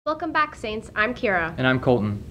Welcome back, Saints. I'm Kira. And I'm Colton.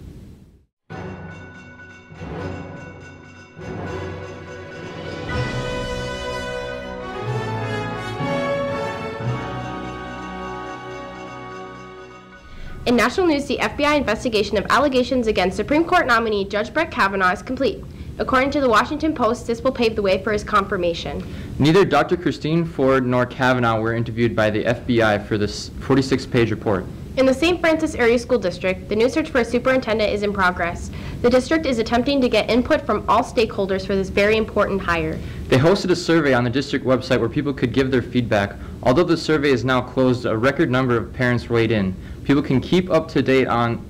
In national news, the FBI investigation of allegations against Supreme Court nominee Judge Brett Kavanaugh is complete. According to the Washington Post, this will pave the way for his confirmation. Neither Dr. Christine Ford nor Kavanaugh were interviewed by the FBI for this 46-page report. In the St. Francis Area School District, the new search for a superintendent is in progress. The district is attempting to get input from all stakeholders for this very important hire. They hosted a survey on the district website where people could give their feedback. Although the survey is now closed, a record number of parents weighed in. People can keep up to date on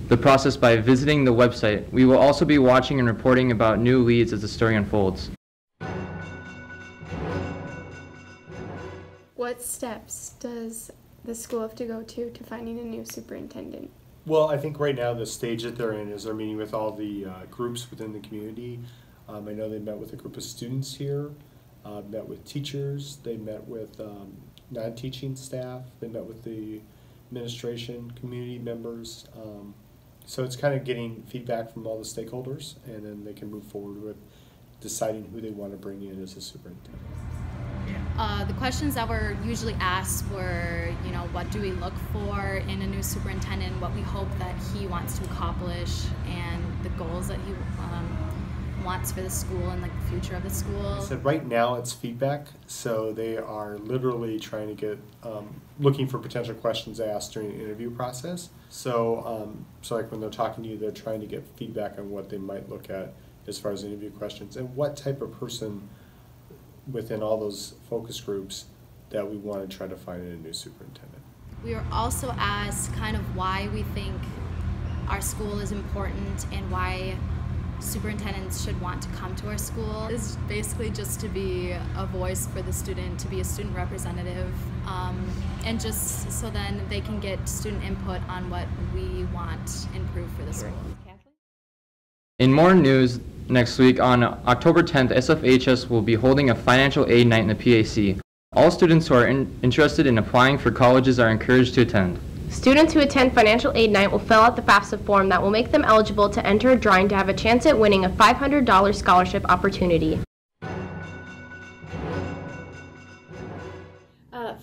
the process by visiting the website. We will also be watching and reporting about new leads as the story unfolds. What steps does the school have to go to finding a new superintendent? Well, I think right now the stage that they're in is they're meeting with all the groups within the community. I know they met with a group of students here, met with teachers, they met with non-teaching staff, they met with the administration, community members. So it's kind of getting feedback from all the stakeholders, and then they can move forward with deciding who they want to bring in as a superintendent. The questions that were usually asked were, what do we look for in a new superintendent, what we hope that he wants to accomplish, and the goals that he wants for the school and the future of the school. So right now it's feedback, so they are literally trying to get, looking for potential questions asked during the interview process. So like when they're talking to you, they're trying to get feedback on what they might look at as far as interview questions and what type of person within all those focus groups that we want to try to find in a new superintendent. We were also asked kind of why we think our school is important and why superintendents should want to come to our school. It's basically just to be a voice for the student, to be a student representative, and just so then they can get student input on what we want improved for the school. In more news, next week on October 10th, Sfhs will be holding a financial aid night in the PAC. All students who are interested in applying for colleges are encouraged to attend. Students who attend financial aid night will fill out the FAFSA form that will make them eligible to enter a drawing to have a chance at winning a $500 scholarship opportunity.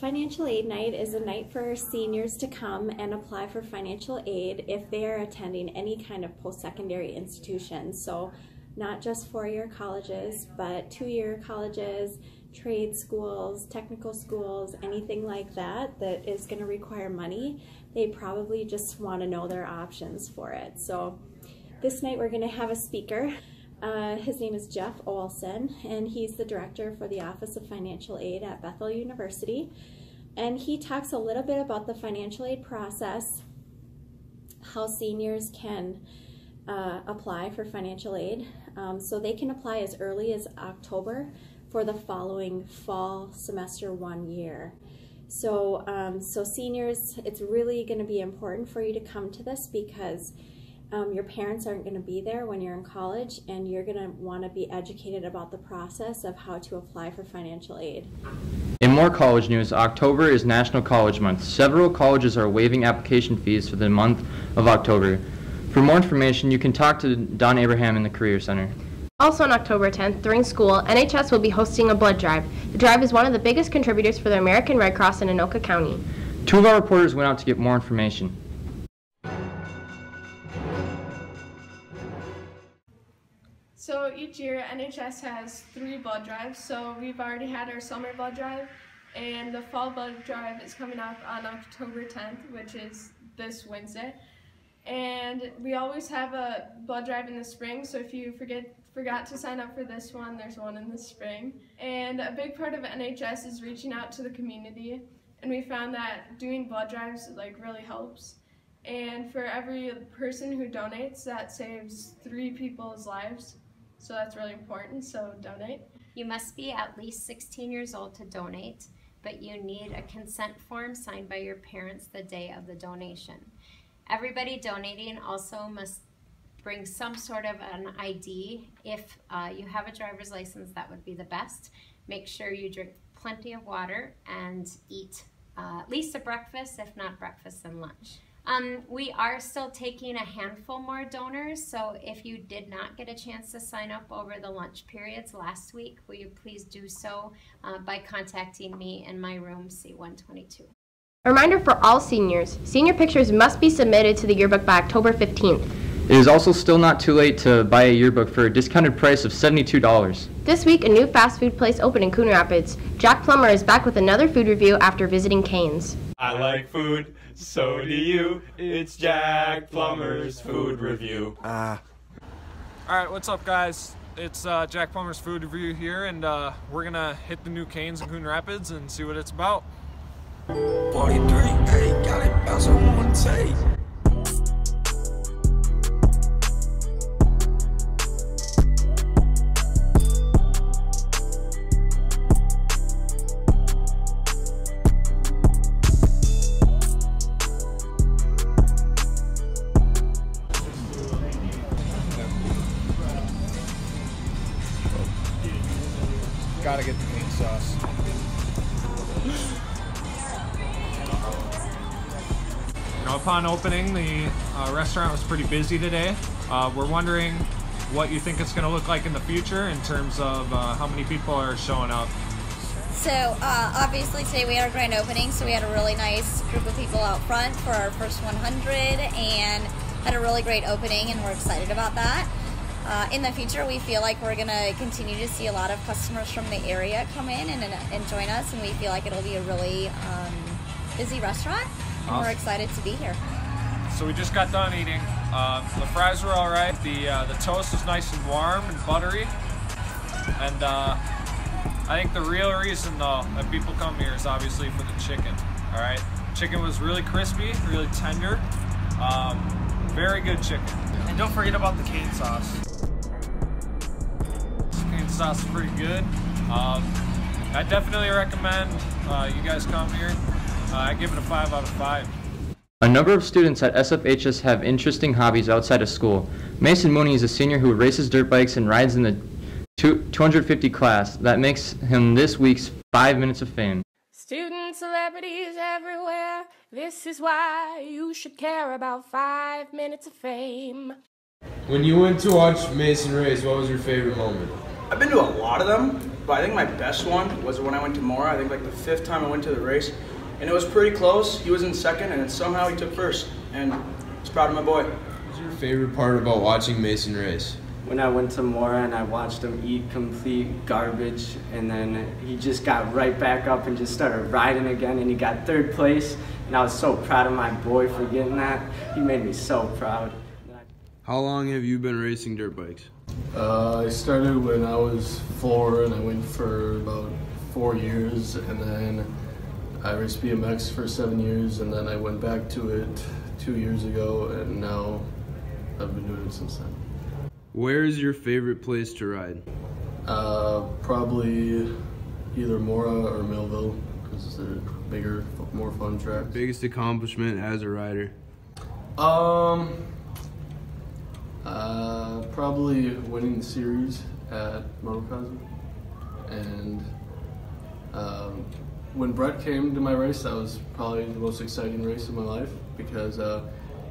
Financial aid night is a night for seniors to come and apply for financial aid if they are attending any kind of post-secondary institution. So not just four-year colleges, but two-year colleges, trade schools, technical schools, anything like that that is going to require money. They probably just want to know their options for it. So this night we're going to have a speaker. His name is Jeff Olson, and he's the director for the Office of Financial Aid at Bethel University. And he talks a little bit about the financial aid process, how seniors can apply for financial aid. So they can apply as early as October for the following fall semester 1 year. So, so seniors, it's really going to be important for you to come to this because your parents aren't going to be there when you're in college, and you're going to want to be educated about the process of how to apply for financial aid. In more college news, October is National College Month. Several colleges are waiving application fees for the month of October. For more information, you can talk to Don Abraham in the Career Center. Also on October 10th, during school, NHS will be hosting a blood drive. The drive is one of the biggest contributors for the American Red Cross in Anoka County. 2 of our reporters went out to get more information. So each year NHS has 3 blood drives. So we've already had our summer blood drive, and the fall blood drive is coming up on October 10th, which is this Wednesday. And we always have a blood drive in the spring, so if you forgot to sign up for this one, there's one in the spring. And a big part of NHS is reaching out to the community, and we found that doing blood drives really helps. And for every person who donates, that saves 3 people's lives. So that's really important, so donate. You must be at least 16 years old to donate, but you need a consent form signed by your parents the day of the donation. Everybody donating also must bring some sort of an ID. If you have a driver's license, that would be the best. Make sure you drink plenty of water and eat at least a breakfast, if not breakfast and lunch. We are still taking a handful more donors, so if you did not get a chance to sign up over the lunch periods last week, will you please do so by contacting me in my room C122. A reminder for all seniors, senior pictures must be submitted to the yearbook by October 15th. It is also still not too late to buy a yearbook for a discounted price of $72. This week, a new fast food place opened in Coon Rapids. Jack Plummer is back with another food review after visiting Cane's. I like food, so do you. It's Jack Plummer's food review. Alright, what's up guys? It's Jack Plummer's food review here, and we're gonna hit the new Cane's in Coon Rapids and see what it's about. 43, hey, got it bounce on one take. Gotta get the pink sauce. Upon opening, the restaurant was pretty busy today. We're wondering what you think it's going to look like in the future in terms of how many people are showing up. So obviously today we had our grand opening, so we had a really nice group of people out front for our first 100 and had a really great opening, and we're excited about that. In the future, we feel like we're going to continue to see a lot of customers from the area come in and join us, and we feel like it'll be a really busy restaurant, and we're excited to be here. So we just got done eating. The fries were all right. The toast was nice and warm and buttery. And I think the real reason, though, that people come here is obviously for the chicken. All right, chicken was really crispy, really tender. Very good chicken. And don't forget about the cane sauce. Cane sauce is pretty good. I definitely recommend you guys come here. I give it a 5 out of 5. A number of students at SFHS have interesting hobbies outside of school. Mason Mooney is a senior who races dirt bikes and rides in the 250 class. That makes him this week's 5 Minutes of Fame. Student celebrities everywhere. This is why you should care about 5 Minutes of Fame. When you went to watch Mason race, what was your favorite moment? I've been to a lot of them, but I think my best one was when I went to Mora. I think like the 5th time I went to the race. And it was pretty close. He was in second, and then somehow he took first. And I was proud of my boy. What was your favorite part about watching Mason race? When I went to Mora and I watched him eat complete garbage, and then he just got right back up and just started riding again, and he got 3rd place. And I was so proud of my boy for getting that. He made me so proud. How long have you been racing dirt bikes? I started when I was 4, and I went for about 4 years, and then I raced BMX for 7 years, and then I went back to it 2 years ago, and now I've been doing it since then. Where is your favorite place to ride? Probably either Mora or Millville, because they're bigger, more fun tracks. Biggest accomplishment as a rider? Probably winning the series at Motocross, and when Brett came to my race, that was probably the most exciting race of my life, because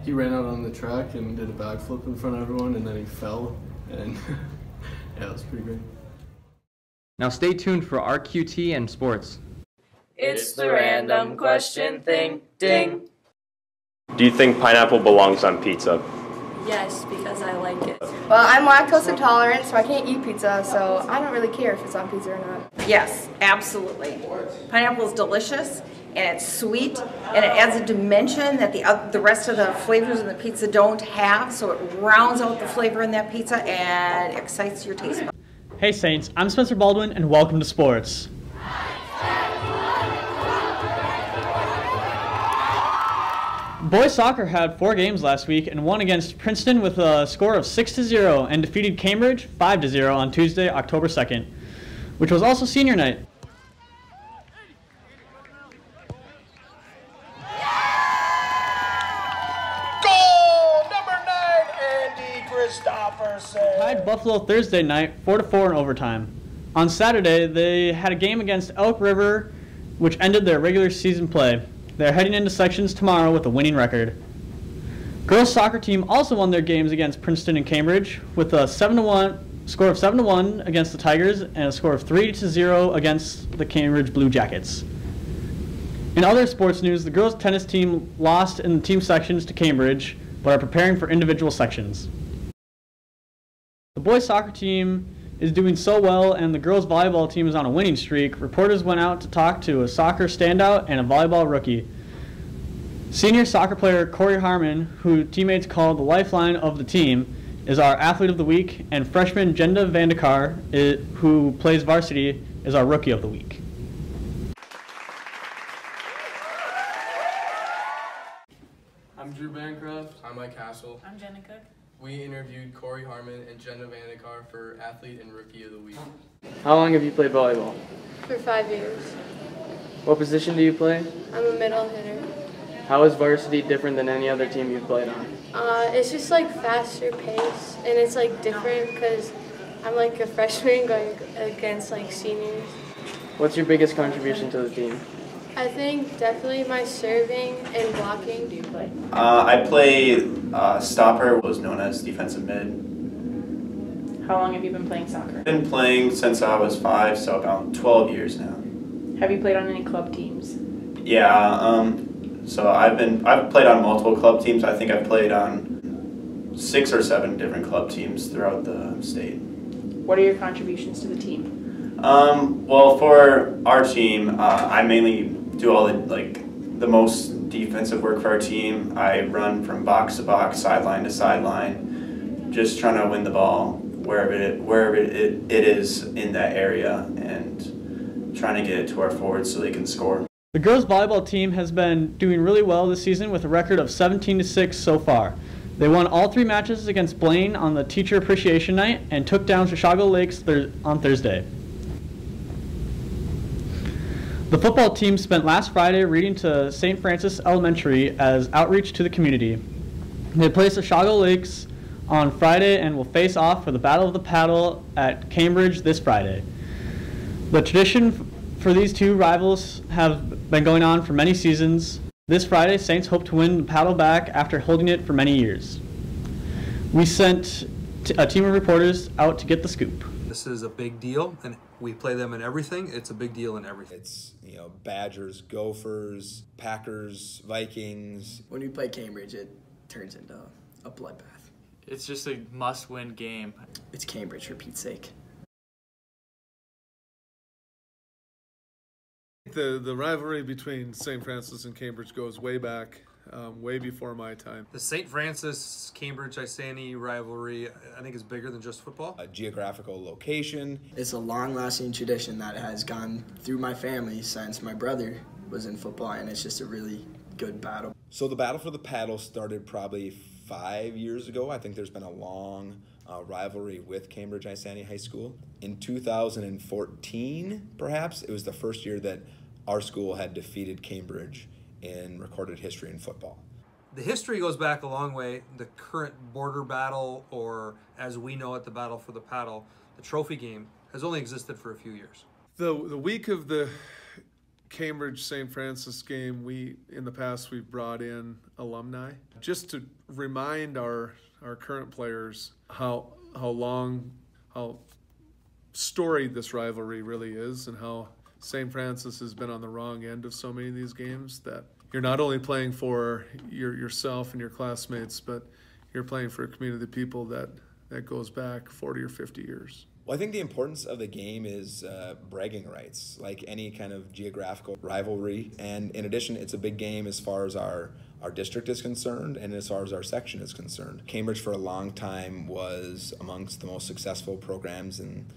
he ran out on the track and did a backflip in front of everyone, and then he fell, and yeah, it was pretty great. Now stay tuned for RQT and sports. It's the random question thing, ding. Do you think pineapple belongs on pizza? Yes, because I like it. Well, I'm lactose intolerant, so I can't eat pizza, so I don't really care if it's on pizza or not. Yes, absolutely. Pineapple is delicious, and it's sweet, and it adds a dimension that the rest of the flavors in the pizza don't have, so it rounds out the flavor in that pizza and excites your taste buds. Hey Saints, I'm Spencer Baldwin, and welcome to sports. Boys soccer had 4 games last week and won against Princeton with a score of 6-0 and defeated Cambridge 5-0 on Tuesday, October 2nd, which was also senior night. Goal number 9, Andy Christopherson. Tied Buffalo Thursday night 4-4 in overtime. On Saturday, they had a game against Elk River, which ended their regular season play. They're heading into sections tomorrow with a winning record. Girls soccer team also won their games against Princeton and Cambridge with a score of 7-1 against the Tigers and a score of 3-0 against the Cambridge Blue Jackets. In other sports news, the girls tennis team lost in the team sections to Cambridge, but are preparing for individual sections. The boys soccer team is doing so well, and the girls volleyball team is on a winning streak. Reporters went out to talk to a soccer standout and a volleyball rookie. Senior soccer player Corey Harmon, who teammates call the lifeline of the team, is our athlete of the week, and freshman Jenna Vandecar, who plays varsity, is our rookie of the week. I'm Drew Bancroft. I'm Mike Castle. I'm Jenna Cook. We interviewed Corey Harmon and Jenna Vandecar for Athlete and Rookie of the Week. How long have you played volleyball? For 5 years. What position do you play? I'm a middle hitter. How is varsity different than any other team you've played on? It's just like faster pace, and it's like different because I'm like a freshman going against like seniors. What's your biggest contribution to the team? I think definitely my serving and blocking. Do you play? I play stopper, was known as defensive mid. How long have you been playing soccer? I've been playing since I was 5, so about 12 years now. Have you played on any club teams? Yeah, so I've played on multiple club teams. I think I've played on 6 or 7 different club teams throughout the state. What are your contributions to the team? Well, for our team, I mainly do all the most defensive work for our team. I run from box to box, sideline to sideline, just trying to win the ball wherever it is in that area, and trying to get it to our forwards so they can score. The girls volleyball team has been doing really well this season with a record of 17-6 so far. They won all 3 matches against Blaine on the Teacher Appreciation Night and took down Chicago Lakes on Thursday. The football team spent last Friday reading to St. Francis Elementary as outreach to the community. They placed Chicago Lakes on Friday and will face off for the Battle of the Paddle at Cambridge this Friday. The tradition for these two rivals have been going on for many seasons. This Friday, Saints hope to win the paddle back after holding it for many years. We sent a team of reporters out to get the scoop. This is a big deal, and we play them in everything. It's a big deal in everything. It's, Badgers, Gophers, Packers, Vikings. When we play Cambridge, it turns into a bloodbath. It's just a must-win game. It's Cambridge, for Pete's sake. The rivalry between St. Francis and Cambridge goes way back, way before my time. The St. Francis Cambridge-Isanti rivalry, I think, is bigger than just football. A geographical location. It's a long-lasting tradition that has gone through my family since my brother was in football, and it's just a really good battle. So the battle for the paddle started probably 5 years ago. I think there's been a long rivalry with Cambridge-Isanti High School. In 2014, perhaps, it was the first year that our school had defeated Cambridge in recorded history in football. The history goes back a long way. The current border battle, or as we know it, the battle for the paddle, the trophy game, has only existed for a few years. The week of the Cambridge-St. Francis game, in the past we've brought in alumni just to remind our current players how storied this rivalry really is, and how St. Francis has been on the wrong end of so many of these games, that you're not only playing for yourself and your classmates, but you're playing for a community of people that goes back 40 or 50 years. Well, I think the importance of the game is bragging rights, like any kind of geographical rivalry. And in addition, it's a big game as far as our district is concerned and as far as our section is concerned. Cambridge for a long time was amongst the most successful programs in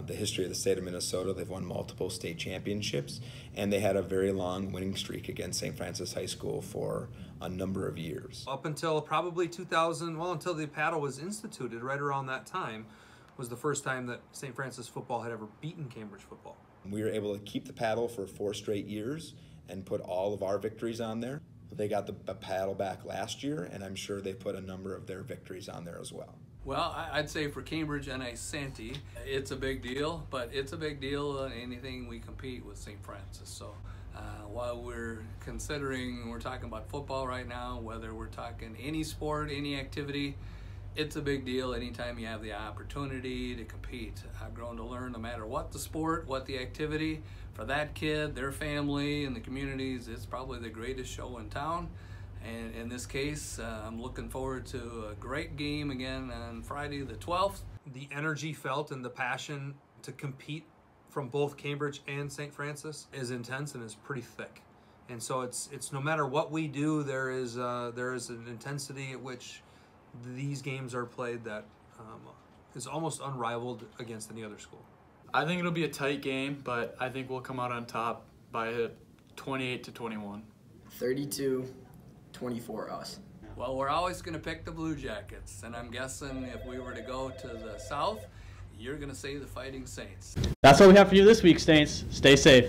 the history of the state of Minnesota. They've won multiple state championships, and they had a very long winning streak against St. Francis High School for a number of years. Up until probably 2000, well, until the paddle was instituted, right around that time, was the first time that St. Francis football had ever beaten Cambridge football. We were able to keep the paddle for 4 straight years and put all of our victories on there. They got the paddle back last year, and I'm sure they put a number of their victories on there as well. Well, I'd say for Cambridge and Isanti, it's a big deal, but it's a big deal in anything we compete with St. Francis. So While we're talking about football right now, whether we're talking any sport, any activity, it's a big deal anytime you have the opportunity to compete. I've grown to learn no matter what the sport, what the activity, for that kid, their family, and the communities, it's probably the greatest show in town. And in this case, I'm looking forward to a great game again on Friday the 12th. The energy felt and the passion to compete from both Cambridge and St. Francis is intense and is pretty thick. And so it's no matter what we do, there is an intensity at which these games are played that is almost unrivaled against any other school. I think it'll be a tight game, but I think we'll come out on top by 28-21. 32-24 us. Well, we're always going to pick the Blue Jackets, and I'm guessing if we were to go to the south, you're going to say the Fighting Saints. That's all we have for you this week, Saints. Stay safe.